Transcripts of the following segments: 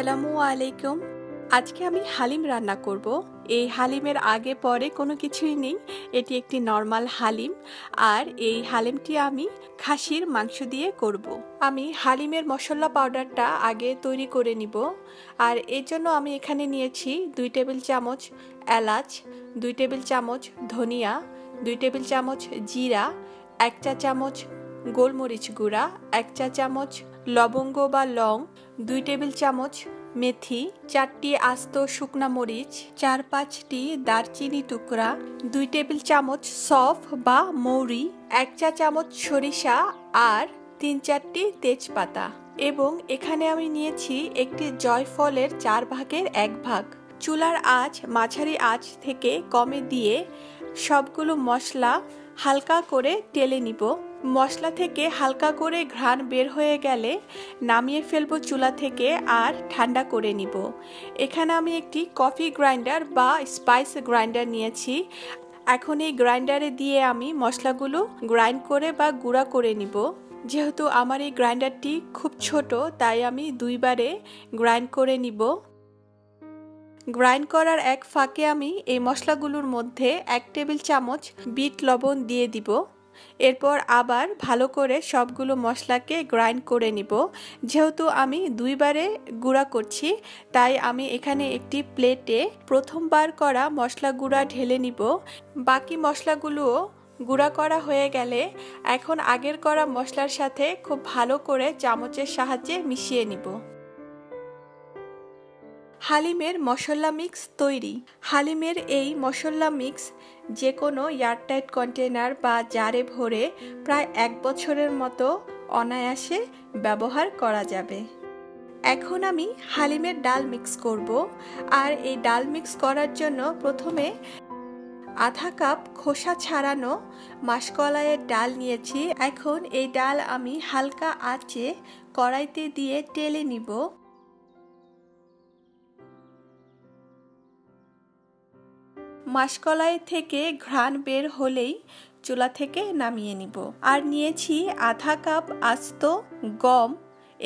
আসসালামু আলাইকুম। আজকে আমি হালিম রান্না করব। এই হালিমের আগে পরে কোনো কিছুই নেই, এটি একটি নরমাল হালিম। আর এই হালিমটি আমি খাসির মাংস দিয়ে করব। আমি হালিমের মশলা পাউডারটা আগে তৈরি করে নিব। আর এর জন্য আমি এখানে নিয়েছি 2 টেবিল চামচ এলাচ, 2 টেবিল চামচ ধনিয়া, 2 টেবিল চামচ জিরা, 1 চা চামচ গোলমরিচ গুঁড়া, 1 চা চামচ লবঙ্গ বা লং, 2 টেবিল চামচ মেথি, 4টি আস্ত শুকনা মরিচ, 4-5টি দারচিনি টুকরা, 2 টেবিল চামচ সফ বা মৌরি, 1 চা চামচ সরিষা আর 3-4টি তেজপাতা। এবং এখানে আমি নিয়েছি একটি জয়ফলের 4 ভাগের 1 ভাগ। চুলার আঁচ মাঝারি আঁচ থেকে কমে দিয়ে সবগুলো মশলা হালকা করে টেলে নিব। মশলা থেকে হালকা করে ঘ্রাণ বের হয়ে গেলে নামিয়ে ফেলবো চুলা থেকে আর ঠান্ডা করে নিব। এখানে আমি একটি কফি গ্রাইন্ডার বা স্পাইস গ্রাইন্ডার নিয়েছি। এখন এই গ্রাইন্ডারে দিয়ে আমি মশলাগুলো গ্রাইন্ড করে বা গুঁড়া করে নিব। যেহেতু আমার এই গ্রাইন্ডারটি খুব ছোট, তাই আমি 2 বারে গ্রাইন্ড করে নিব। গ্রাইন্ড করার এক ফাঁকে আমি এই মশলাগুলোর মধ্যে 1 টেবিল চামচ বিট লবণ দিয়ে দিব। এরপর আবার ভালো করে সবগুলো মশলাকে গ্রাইন্ড করে নিব। যেহেতু আমি 2 বারে গুঁড়া করছি, তাই আমি এখানে একটি প্লেটে প্রথমবার করা মশলা গুঁড়া ঢেলে নিব। বাকি মশলাগুলোও গুঁড়া করা হয়ে গেলে এখন আগের করা মশলার সাথে খুব ভালো করে চামচের সাহায্যে মিশিয়ে নিব। হালিমের মশলা মিক্স তৈরি। হালিমের এই মশলা মিক্স যে কোনো এয়ারটাইট কন্টেনার বা জারে ভরে প্রায় 1 বছরের মতো অনায়াসে ব্যবহার করা যাবে। এখন আমি হালিমের ডাল মিক্স করব। আর এই ডাল মিক্স করার জন্য প্রথমে আধা কাপ খোসা ছাড়ানো মাসকলাইয়ের ডাল নিয়েছি। এখন এই ডাল আমি হালকা আঁচে কড়াইতে দিয়ে টেলে নিব। মাসকলাই থেকে ঘ্রাণ বের হলেই চুলা থেকে নামিয়ে নিব। আর নিয়েছি আধা কাপ আস্ত গম।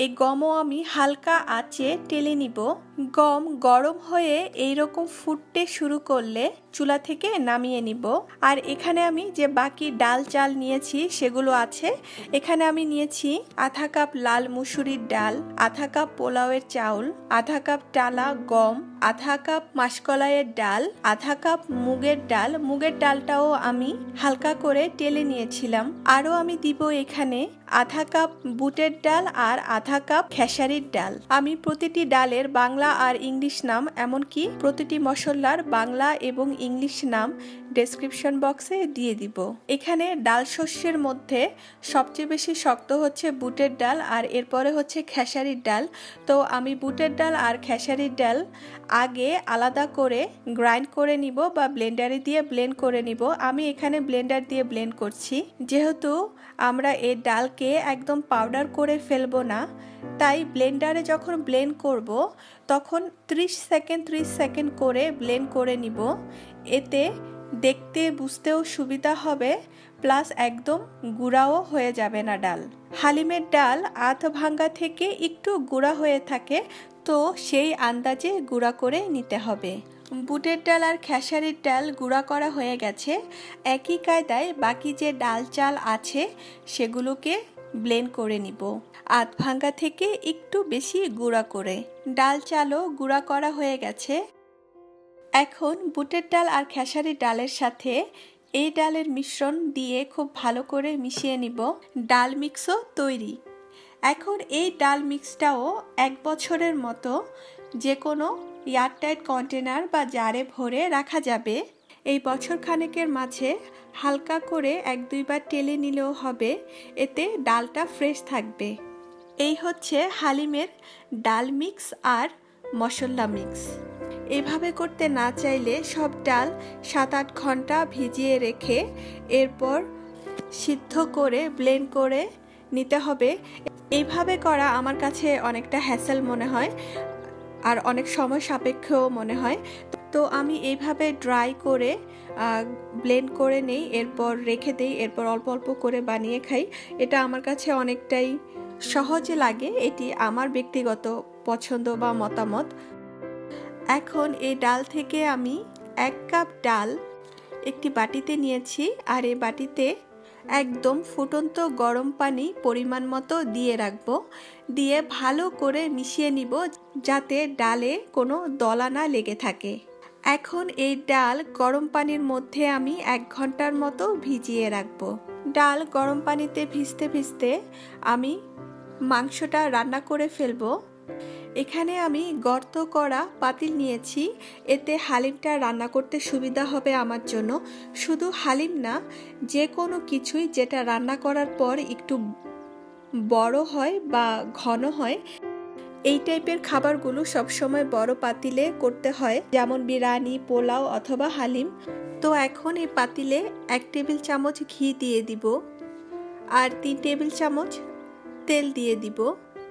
এই গমও আমি হালকা আঁচে টেলে নিব। গম গরম হয়ে এইরকম ফুটতে শুরু করলে চুলা থেকে নামিয়ে নিব। আর এখানে আমি যে বাকি ডাল চাল নিয়েছি সেগুলো আছে। এখানে আমি নিয়েছি আধা কাপ লাল মুসুরির ডাল, আধা কাপ পোলাওয়ের চাউল, আধা কাপ টালা গম, আধা কাপ মাসকলাইয়ের ডাল, আধা কাপ মুগের ডাল। মুগের ডালটাও আমি হালকা করে টেলে নিয়েছিলাম। আরও আমি দিব এখানে আধা কাপ বুটের ডাল আর আধা কাপ খেসারির ডাল। আমি প্রতিটি ডালের বাংলা আর ইংলিশ নাম, এমনকি প্রতিটি মশলার বাংলা এবং ইংলিশ নাম ডেসক্রিপশন বক্সে দিয়ে দিব। এখানে ডাল শস্যের মধ্যে সবচেয়ে বেশি শক্ত হচ্ছে বুটের ডাল আর এরপরে হচ্ছে খেসারির ডাল। তো আমি বুটের ডাল আর খেসারির ডাল আগে আলাদা করে গ্রাইন্ড করে নিব বা ব্লেন্ডারে দিয়ে ব্লেন্ড করে নিব। আমি এখানে ব্লেন্ডার দিয়ে ব্লেন্ড করছি। যেহেতু আমরা এই ডালকে একদম পাউডার করে ফেলবো না, তাই ব্লেন্ডারে যখন ব্লেন্ড করব তখন 30 সেকেন্ড করে ব্লেন্ড করে নিব। এতে দেখতে বুঝতেও সুবিধা হবে, প্লাস একদম গুঁড়াও হয়ে যাবে না ডাল। হালিমের ডাল আধ ভাঙ্গা থেকে একটু গুঁড়া হয়ে থাকে, তো সেই আন্দাজে গুঁড়া করে নিতে হবে। বুটের ডাল আর খেসারির ডাল গুঁড়া করা হয়ে গেছে। একই কায়দায় বাকি যে ডাল চাল আছে সেগুলোকে ব্লেন্ড করে নিব, আধ ভাঙ্গা থেকে একটু বেশি গুঁড়া করে। ডাল চালও গুঁড়া করা হয়ে গেছে। এখন বুটের ডাল আর খেসারির ডালের সাথে এই ডালের মিশ্রণ দিয়ে খুব ভালো করে মিশিয়ে নিব। ডাল মিক্সও তৈরি। এখন এই ডাল মিক্সটাও 1 বছরের মতো যে কোনো এয়ারটাইট কন্টেনার বা জারে ভরে রাখা যাবে। এই বছর খানেকের মাঝে হালকা করে 1-2 বার টেলে নিলেও হবে, এতে ডালটা ফ্রেশ থাকবে। এই হচ্ছে হালিমের ডাল মিক্স আর মশলা মিক্স। এভাবে করতে না চাইলে সব ডাল 7-8 ঘন্টা ভিজিয়ে রেখে এরপর সিদ্ধ করে ব্লেন্ড করে নিতে হবে। এইভাবে করা আমার কাছে অনেকটা হ্যাসেল মনে হয় আর অনেক সময় সাপেক্ষও মনে হয়। তো আমি এইভাবে ড্রাই করে ব্লেন্ড করে নেই, এরপর রেখে দেই, এরপর অল্প অল্প করে বানিয়ে খাই। এটা আমার কাছে অনেকটাই সহজে লাগে। এটি আমার ব্যক্তিগত পছন্দ বা মতামত। এখন এই ডাল থেকে আমি 1 কাপ ডাল একটি বাটিতে নিয়েছি, আর এই বাটিতে একদম ফুটন্ত গরম পানি পরিমাণ মতো দিয়ে রাখবো। দিয়ে ভালো করে মিশিয়ে নিব যাতে ডালে কোনো দলা না লেগে থাকে। এখন এই ডাল গরম পানির মধ্যে আমি 1 ঘন্টার মতো ভিজিয়ে রাখবো। ডাল গরম পানিতে ভিজতে ভিজতে আমি মাংসটা রান্না করে ফেলবো। এখানে আমি গর্ত করা পাতিল নিয়েছি, এতে হালিমটা রান্না করতে সুবিধা হবে আমার জন্য। শুধু হালিম না, যে কোনো কিছুই যেটা রান্না করার পর একটু বড় হয় বা ঘন হয়, এই টাইপের খাবারগুলো সবসময় বড় পাতিলে করতে হয়, যেমন বিরিয়ানি, পোলাও অথবা হালিম। তো এখন এই পাতিলে 1 টেবিল চামচ ঘি দিয়ে দিব আর 3 টেবিল চামচ তেল দিয়ে দিব।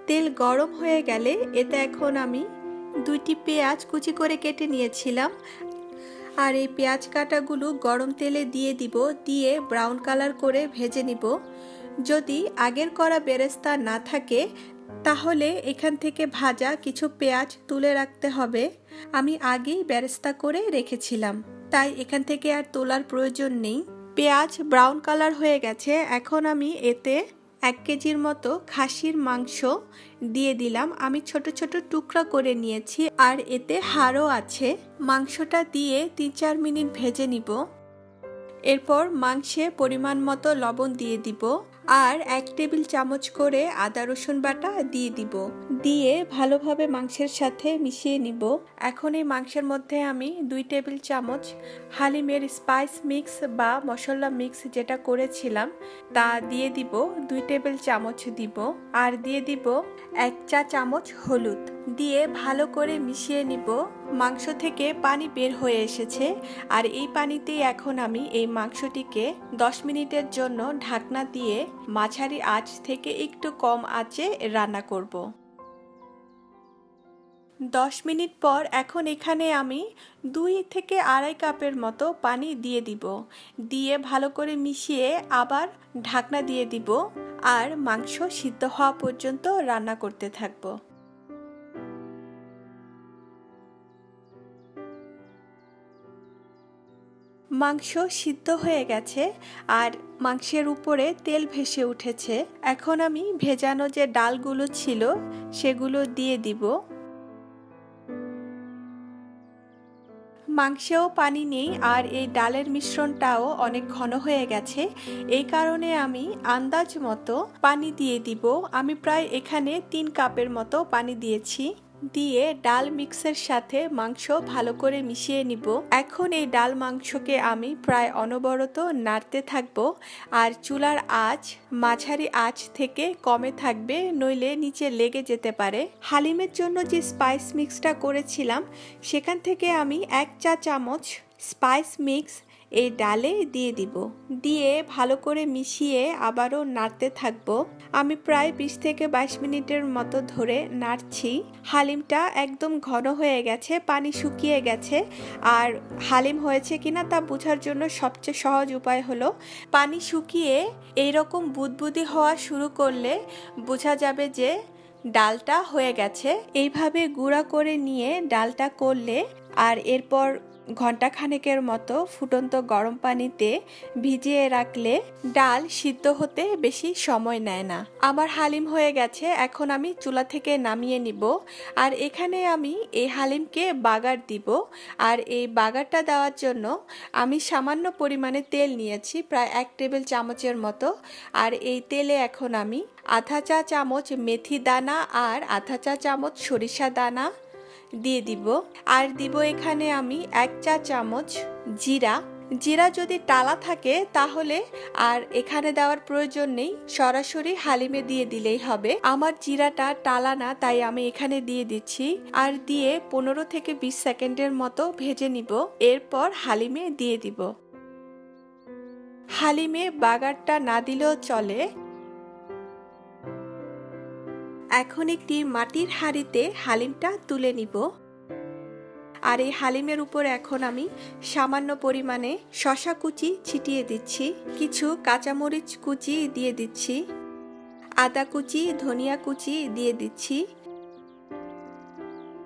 তেল গরম হয়ে গেলে এতে এখন আমি 2টি পেঁয়াজ কুচি করে কেটে নিয়েছিলাম, আর এই পেঁয়াজ কাটাগুলো গরম তেলে দিয়ে দিব। দিয়ে ব্রাউন কালার করে ভেজে নিব। যদি আগের করা বেরেস্তা না থাকে তাহলে এখান থেকে ভাজা কিছু পেঁয়াজ তুলে রাখতে হবে। আমি আগেই বেরেস্তা করে রেখেছিলাম, তাই এখান থেকে আর তোলার প্রয়োজন নেই। পেঁয়াজ ব্রাউন কালার হয়ে গেছে। এখন আমি এতে 1 কেজির মতো খাসির মাংস দিয়ে দিলাম। আমি ছোট ছোট টুকরা করে নিয়েছি, আর এতে হাড়ও আছে। মাংসটা দিয়ে 3-4 মিনিট ভেজে নিব। এরপর মাংসে পরিমাণ মতো লবণ দিয়ে দিব, আর 1 টেবিল চামচ করে আদা রসুন বাটা দিয়ে দিব। দিয়ে ভালোভাবে মাংসের সাথে মিশিয়ে নিব। এখন এই মাংসের মধ্যে আমি 2 টেবিল চামচ হালিমের স্পাইস মিক্স বা মশলা মিক্স যেটা করেছিলাম তা দিয়ে দিব। 2 টেবিল চামচ দিব, আর দিয়ে দিব 1 চা চামচ হলুদ। দিয়ে ভালো করে মিশিয়ে নিব। মাংস থেকে পানি বের হয়ে এসেছে, আর এই পানিতেই এখন আমি এই মাংসটিকে 10 মিনিটের জন্য ঢাকনা দিয়ে মাঝারি আঁচ থেকে একটু কম আঁচে রান্না করব। 10 মিনিট পর এখন এখানে আমি 2 থেকে আড়াই কাপের মতো পানি দিয়ে দিব। দিয়ে ভালো করে মিশিয়ে আবার ঢাকনা দিয়ে দিব, আর মাংস সিদ্ধ হওয়া পর্যন্ত রান্না করতে থাকব। মাংস সিদ্ধ হয়ে গেছে, আর মাংসের উপরে তেল ভেসে উঠেছে। এখন আমি ভেজানো যে ডালগুলো ছিল সেগুলো দিয়ে দিব। মাংসেও পানি নেই, আর এই ডালের মিশ্রণটাও অনেক ঘন হয়ে গেছে। এই কারণে আমি আন্দাজ মতো পানি দিয়ে দিব। আমি প্রায় এখানে 3 কাপের মতো পানি দিয়েছি। দিয়ে ডাল মিক্সের সাথে মাংস ভালো করে মিশিয়ে নিব। এখন এই ডাল মাংসকে আমি প্রায় অনবরত নাড়তে থাকব, আর চুলার আঁচ মাঝারি আঁচ থেকে কমে থাকবে, নইলে নিচে লেগে যেতে পারে। হালিমের জন্য যে স্পাইস মিক্সটা করেছিলাম সেখান থেকে আমি 1 চা চামচ স্পাইস মিক্স এই ডালে দিয়ে দিব। দিয়ে ভালো করে মিশিয়ে আবারও নাড়তে থাকবো। আমি প্রায় 20 থেকে 22 মিনিটের মতো ধরে নাড়ছি। হালিমটা একদম ঘন হয়ে গেছে, পানি শুকিয়ে গেছে। আর হালিম হয়েছে কিনা তা বোঝার জন্য সবচেয়ে সহজ উপায় হলো পানি শুকিয়ে এইরকম বুদবুদি হওয়া শুরু করলে বোঝা যাবে যে ডালটা হয়ে গেছে। এইভাবে গুঁড়া করে নিয়ে ডালটা করলে, আর এরপর ঘন্টা খানেকের মতো ফুটন্ত গরম পানিতে ভিজিয়ে রাখলে ডাল সিদ্ধ হতে বেশি সময় নেয় না। আমার হালিম হয়ে গেছে, এখন আমি চুলা থেকে নামিয়ে নিব। আর এখানে আমি এই হালিমকে বাগার দিব। আর এই বাগারটা দেওয়ার জন্য আমি সামান্য পরিমাণে তেল নিয়েছি, প্রায় 1 টেবিল চামচের মতো। আর এই তেলে এখন আমি আধা চা চামচ মেথি দানা আর আধা চা চামচ সরিষা দানা দিয়ে দিব। আর দিব এখানে আমি 1 চা চামচ জিরা। জিরা যদি টালা থাকে তাহলে আর এখানে দেওয়ার প্রয়োজন নেই, সরাসরি হালিমে দিয়ে দিলেই হবে। আমার জিরাটা টালা না, তাই আমি এখানে দিয়ে দিচ্ছি। আর দিয়ে 15 থেকে 20 সেকেন্ডের মতো ভেজে নিব। এরপর হালিমে দিয়ে দিব। হালিমে বাগারটা না দিলেও চলে। এখন একটি মাটির হাঁড়িতে হালিমটা তুলে নিব। আর এই হালিমের উপর এখন আমি সামান্য পরিমাণে শসা কুচি ছিটিয়ে দিচ্ছি, কিছু কাঁচামরিচ কুচি দিয়ে দিচ্ছি, আদা কুচি, ধনিয়া কুচি দিয়ে দিচ্ছি।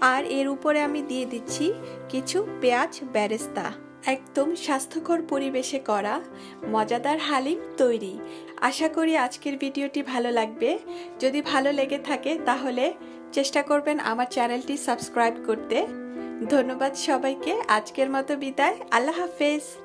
আর এর উপরে আমি দিয়ে দিচ্ছি কিছু পেঁয়াজ বেরেস্তা। একদম স্বাস্থ্যকর পরিবেশে করা মজাদার হালিম তৈরি। আশা করি আজকের ভিডিওটি ভালো লাগবে। যদি ভালো লেগে থাকে তাহলে চেষ্টা করবেন আমার চ্যানেলটি সাবস্ক্রাইব করতে। ধন্যবাদ সবাইকে। আজকের মতো বিদায়। আল্লাহ হাফেজ।